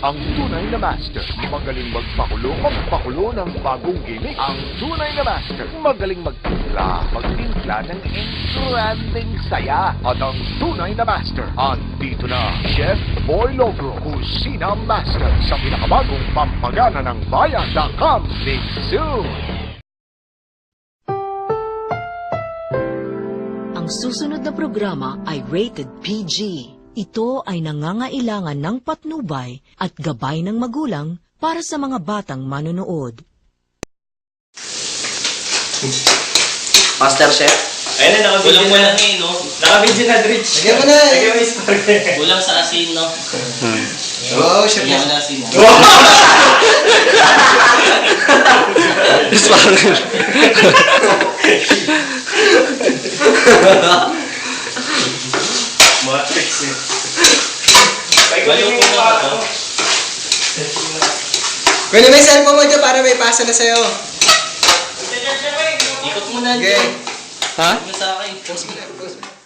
Ang tunay na master, magaling magpakulo ng bagong gimmick. Ang tunay na master, magaling magtimpla ng entranding saya. At ang tunay na master, andito na, Chef Boy Logro, Kusina Master, sa pinakabagong pampagana ng bayan na coming soon. Ang susunod na programa ay rated PG. Ito ay nangangailangan ng patnubay at gabay ng magulang para sa mga batang manonood. Master Chef? Ayun na, nakabidyo na lang eh, no? Nakabidyo na, Dritch. Lagyan mo na! Lagyan mo yung sparkle. Kulang sa asin, no? Oo, Chef. Lagyan mo na asin. Sparkle. Matrix eh. Baliw ko na ako. Kunin mo yung cellphone mo dyan para may pasa na sa'yo. Ikot mo na. Okay. Ha? Ikot mo sa akin. Post mo na, post mo.